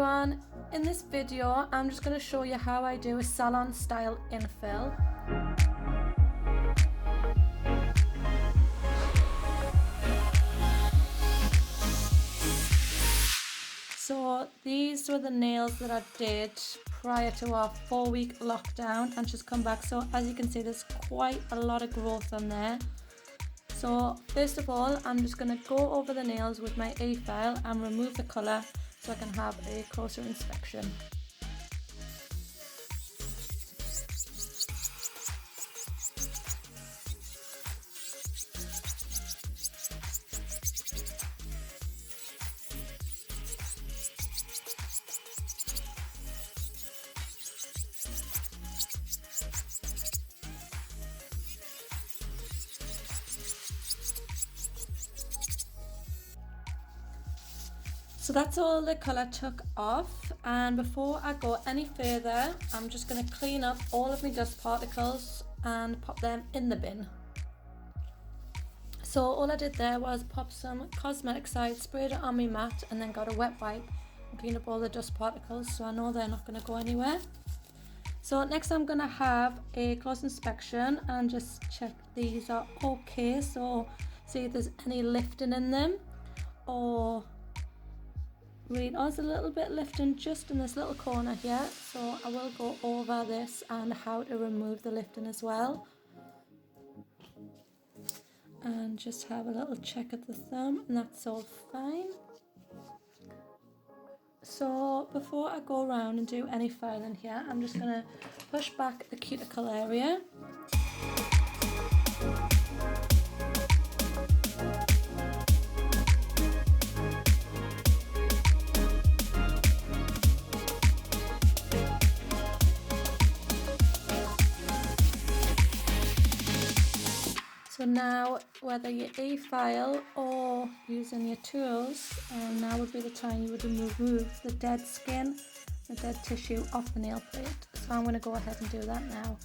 everyone, in this video I'm just going to show you how I do a salon style infill. So these were the nails that I did prior to our 4-week lockdown and just come back. So as you can see, there's quite a lot of growth on there. So first of all, I'm just going to go over the nails with my A-file and remove the colour so I can have a closer inspection. So that's all the colour took off, and before I go any further, I'm just going to clean up all of my dust particles and pop them in the bin. So all I did there was pop some Cosmeticide Spray on my mat and then got a wet wipe and clean up all the dust particles so I know they're not going to go anywhere. So next I'm going to have a close inspection and just check these are okay, so see if there's any lifting in them, or there's a little bit lifting just in this little corner here, so I will go over this and how to remove the lifting as well. And just have a little check at the thumb, and that's all fine. So before I go around and do any filing here, I'm just going to push back the cuticle area. So now, whether you A-file or using your tools, now would be the time you would remove the dead skin, the dead tissue off the nail plate. So I'm going to go ahead and do that now.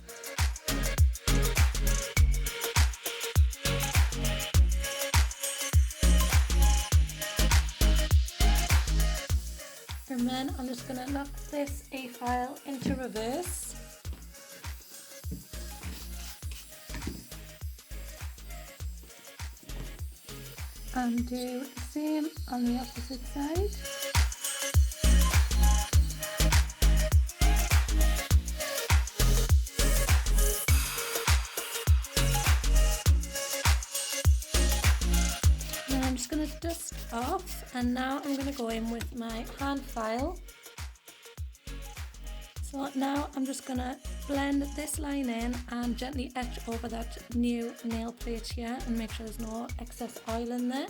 And then I'm just going to lock this A-file into reverse. And do the same on the opposite side. Now I'm just going to dust off, and now I'm going to go in with my hand file. So now I'm just going to blend this line in and gently etch over that new nail plate here and make sure there's no excess oil in there.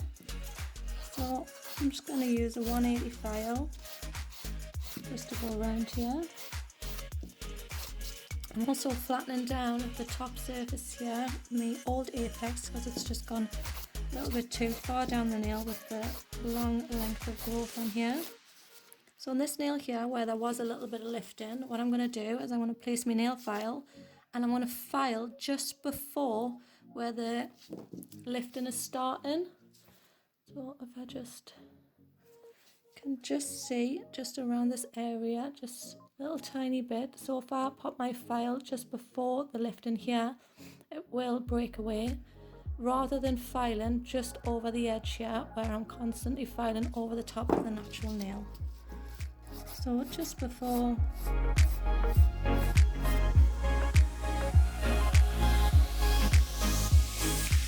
So I'm just going to use a 180 file just to go around here. I'm also flattening down at the top surface here, my old apex, because it's just gone a little bit too far down the nail with the long length of growth on here. So on this nail here, where there was a little bit of lifting, what I'm going to do is I'm going to place my nail file and I'm going to file just before where the lifting is starting. So if I can just see just around this area, just a little tiny bit. So if I pop my file just before the lifting here, it will break away, rather than filing just over the edge here where I'm constantly filing over the top of the natural nail. So just before.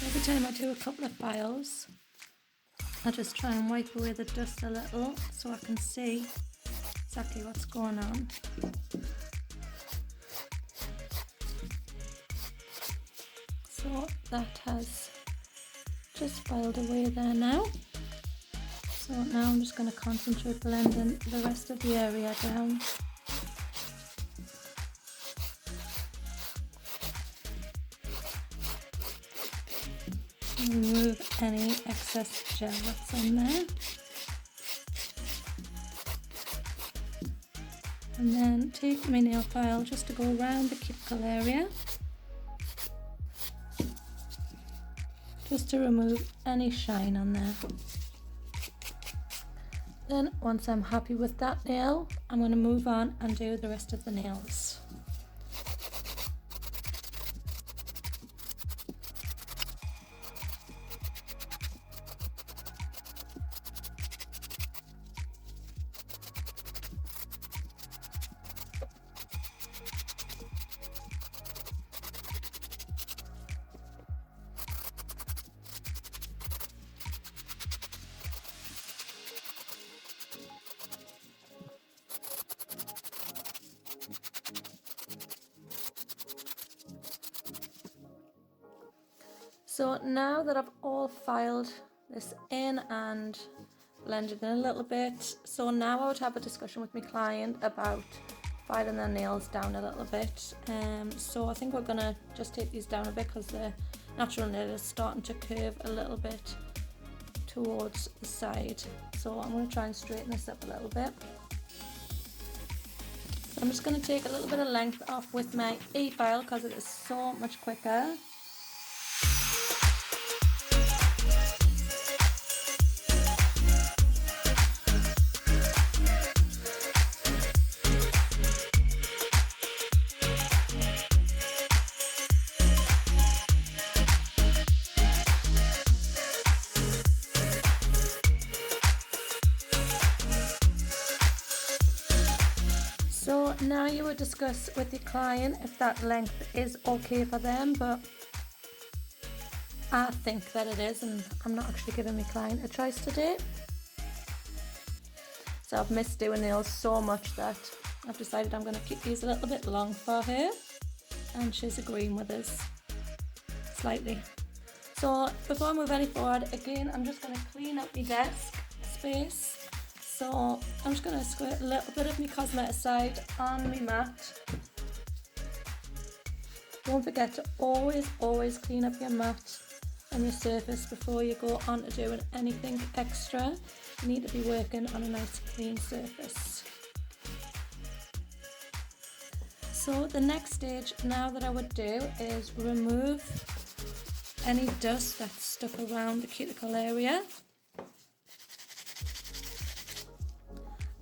Every time I do a couple of files, I just try and wipe away the dust a little so I can see exactly what's going on. So that has just filed away there now. So now I'm just going to concentrate blending the rest of the area down. Remove any excess gel that's on there. And then take my nail file just to go around the cuticle area, just to remove any shine on there. Then once I'm happy with that nail, I'm going to move on and do the rest of the nails. So now that I've all filed this in and blended in a little bit, so now I would have a discussion with my client about filing their nails down a little bit. So I think we're going to just take these down a bit because the natural nail is starting to curve a little bit towards the side. So I'm going to try and straighten this up a little bit. So I'm just going to take a little bit of length off with my e-file because it is so much quicker. So now you would discuss with your client if that length is okay for them, but I think that it is, and I'm not actually giving my client a choice today. So I've missed doing nails so much that I've decided I'm going to keep these a little bit long for her, and she's agreeing with us slightly. So before I move any forward, again, I'm just going to clean up my desk space. So I'm just going to squirt a little bit of my Cosmeticide on my mat. Don't forget to always clean up your mat and your surface before you go on to doing anything extra. You need to be working on a nice clean surface. So the next stage now that I would do is remove any dust that's stuck around the cuticle area.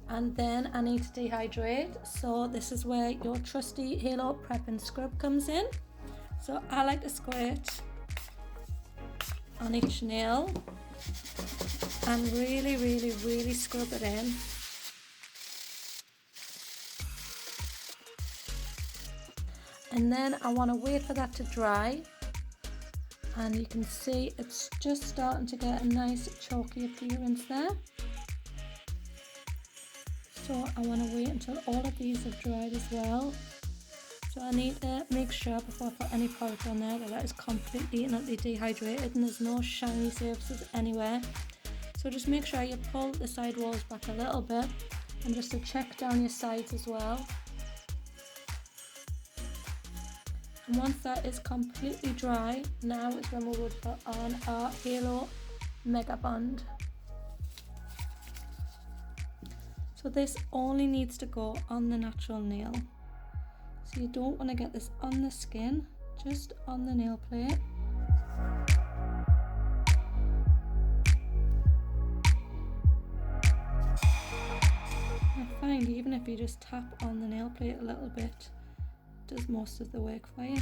And then I need to dehydrate, so this is where your trusty Halo Prep and Scrub comes in. So I like to squirt on each nail and really scrub it in. And then I want to wait for that to dry, and you can see it's just starting to get a nice chalky appearance there. So I want to wait until all of these have dried as well. So I need to make sure before I put any product on there that that is completely and utterly dehydrated and there's no shiny surfaces anywhere. So just make sure you pull the side walls back a little bit, and just to check down your sides as well. And once that is completely dry, now is when we would put on our Halo Mega Bond. So this only needs to go on the natural nail. So you don't want to get this on the skin, just on the nail plate. I find even if you just tap on the nail plate a little bit, it does most of the work for you.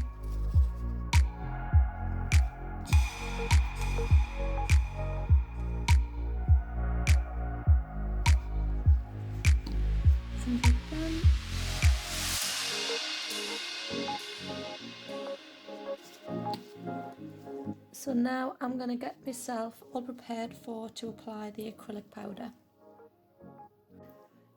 So now I'm going to get myself all prepared to apply the acrylic powder.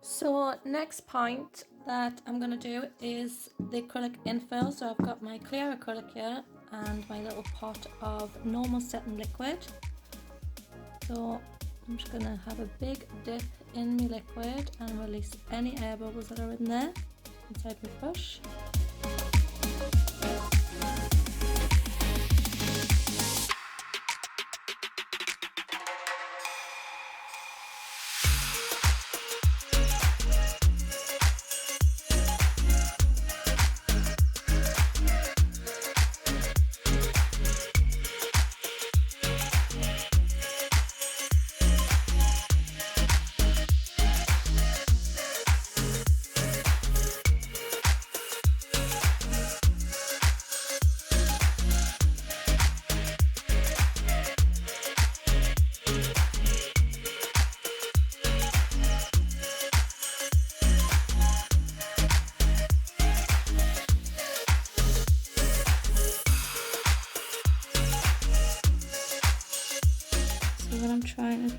So next point that I'm going to do is the acrylic infill. So I've got my clear acrylic here and my little pot of normal setting liquid. So I'm just going to have a big dip in my liquid and release any air bubbles that are in there inside my brush.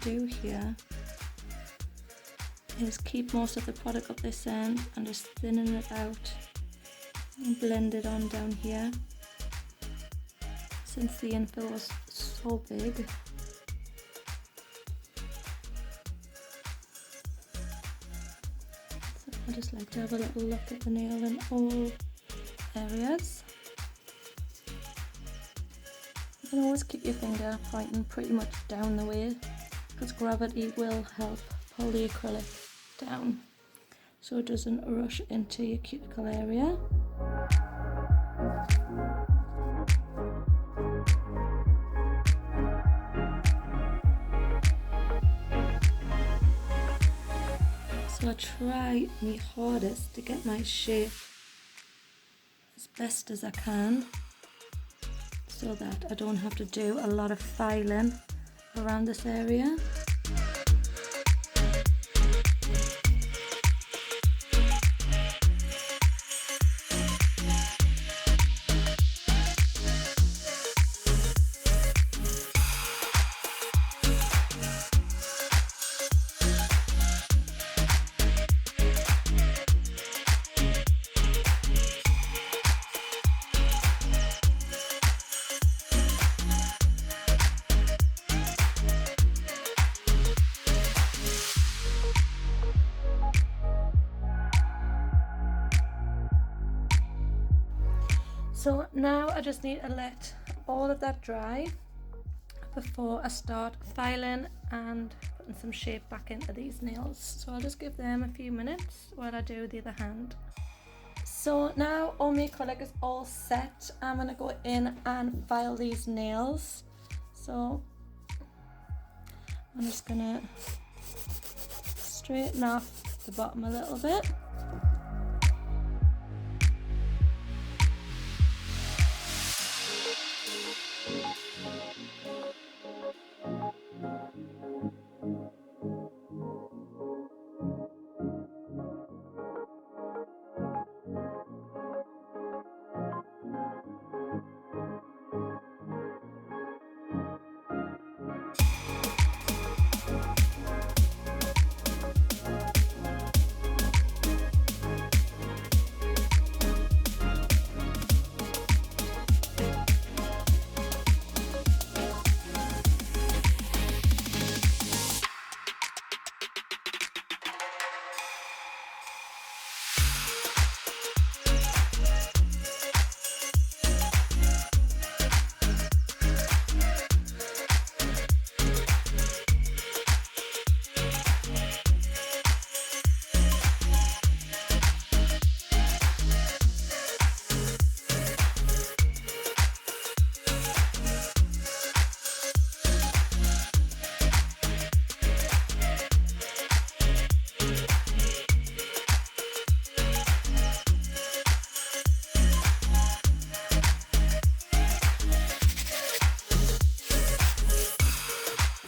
do here is keep most of the product up this end and just thinning it out and blend it on down here. Since the infill was so big, so I just like to have a little look at the nail in all areas. You can always keep your finger pointing pretty much down the way, because gravity will help pull the acrylic down so it doesn't rush into your cuticle area. So I try my hardest to get my shape as best as I can, so that I don't have to do a lot of filing around this area. So now I just need to let all of that dry before I start filing and putting some shape back into these nails. So I'll just give them a few minutes while I do the other hand. So now all my acrylic is all set. I'm going to go in and file these nails. So I'm just going to straighten off the bottom a little bit.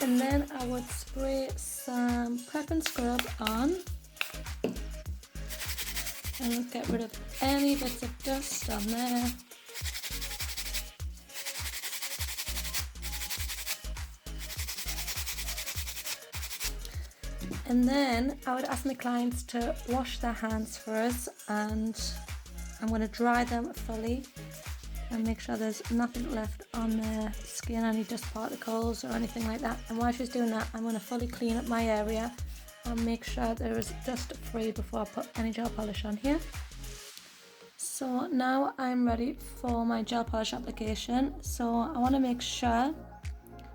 And then I would spray some prep and scrub on and get rid of any bits of dust on there. And then I would ask my clients to wash their hands for us, and I'm going to dry them fully and make sure there's nothing left on their skin, any dust particles or anything like that. And while she's doing that, I'm going to fully clean up my area and make sure there is dust free before I put any gel polish on here. So now I'm ready for my gel polish application. So I want to make sure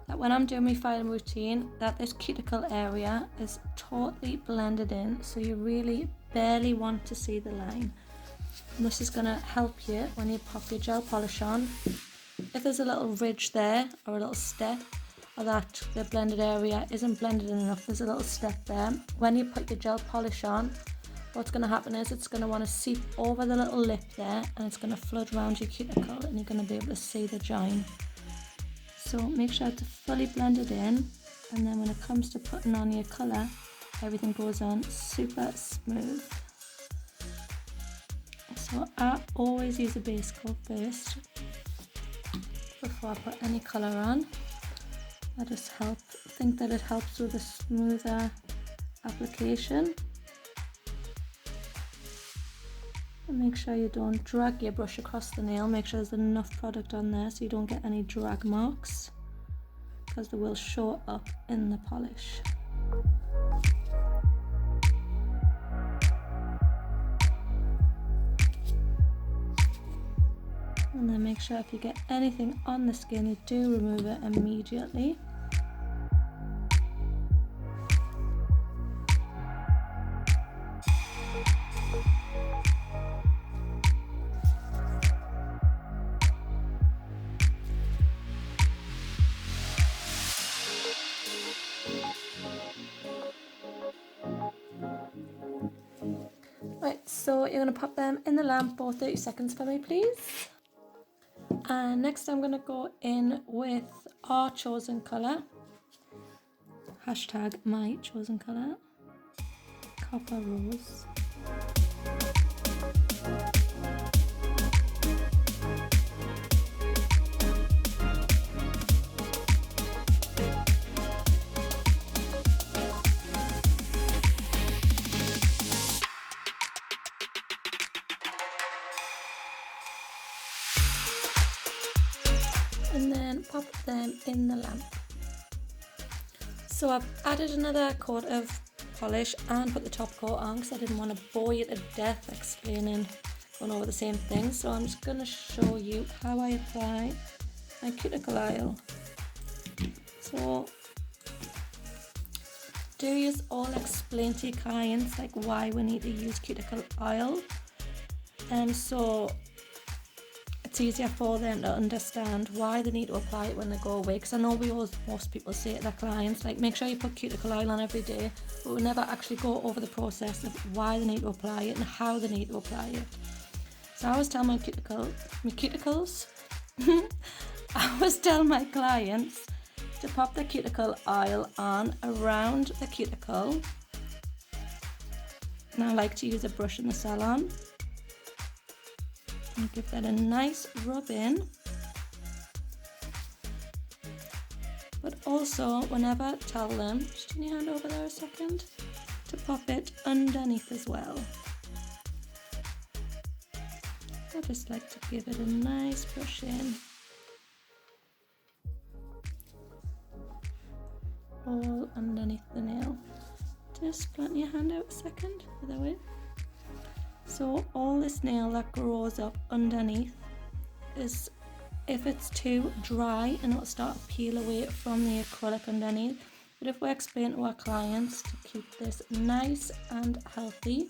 that when I'm doing my filing routine, that this cuticle area is totally blended in, so you really barely want to see the line. And this is going to help you when you pop your gel polish on. If there's a little ridge there or a little step, or that the blended area isn't blended in enough, there's a little step there. When you put your gel polish on, what's going to happen is it's going to want to seep over the little lip there, and it's going to flood around your cuticle, and you're going to be able to see the join. So make sure to fully blend it in, and then when it comes to putting on your colour, everything goes on super smooth. So I always use a base coat first before I put any colour on. I just think that it helps with a smoother application. And make sure you don't drag your brush across the nail. Make sure there's enough product on there so you don't get any drag marks, because they will show up in the polish. And then make sure if you get anything on the skin, you do remove it immediately. Right, so you're going to pop them in the lamp for 30 seconds for me, please. And next I'm going to go in with our chosen colour, hashtag my chosen colour, Copper Rose. And then pop them in the lamp. So I've added another coat of polish and put the top coat on because I didn't want to bore you to death explaining, going over the same thing. So I'm just going to show you how I apply my cuticle oil. So do you all explain to your clients like why we need to use cuticle oil, and so it's easier for them to understand why they need to apply it when they go away. Because I know most people say to their clients, like, make sure you put cuticle oil on every day, but we never actually go over the process of why they need to apply it and how they need to apply it. So I always tell my cuticles, I always tell my clients to pop the cuticle oil on around the cuticle. And I like to use a brush in the salon. And give that a nice rub in. But also, whenever, tell them, just turn your hand over there a second, to pop it underneath as well. I just like to give it a nice brush in. All underneath the nail. Just flatten your hand out a second, other way. So all this nail that grows up underneath is, if it's too dry, and it'll start to peel away from the acrylic underneath. But if we explain to our clients to keep this nice and healthy,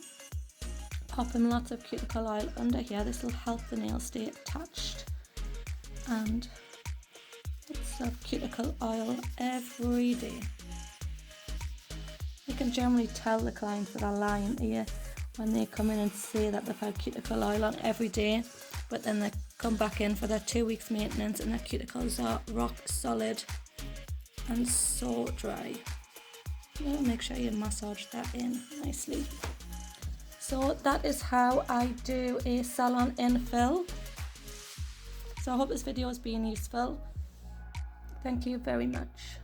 popping lots of cuticle oil under here, this will help the nail stay attached. And lots of cuticle oil every day. You can generally tell the clients that are lying to you when they come in and say that they've had cuticle oil on every day, but then they come back in for their 2 weeks maintenance and their cuticles are rock solid and so dry. Make sure you massage that in nicely. So that is how I do a salon infill. So I hope this video has been useful. Thank you very much.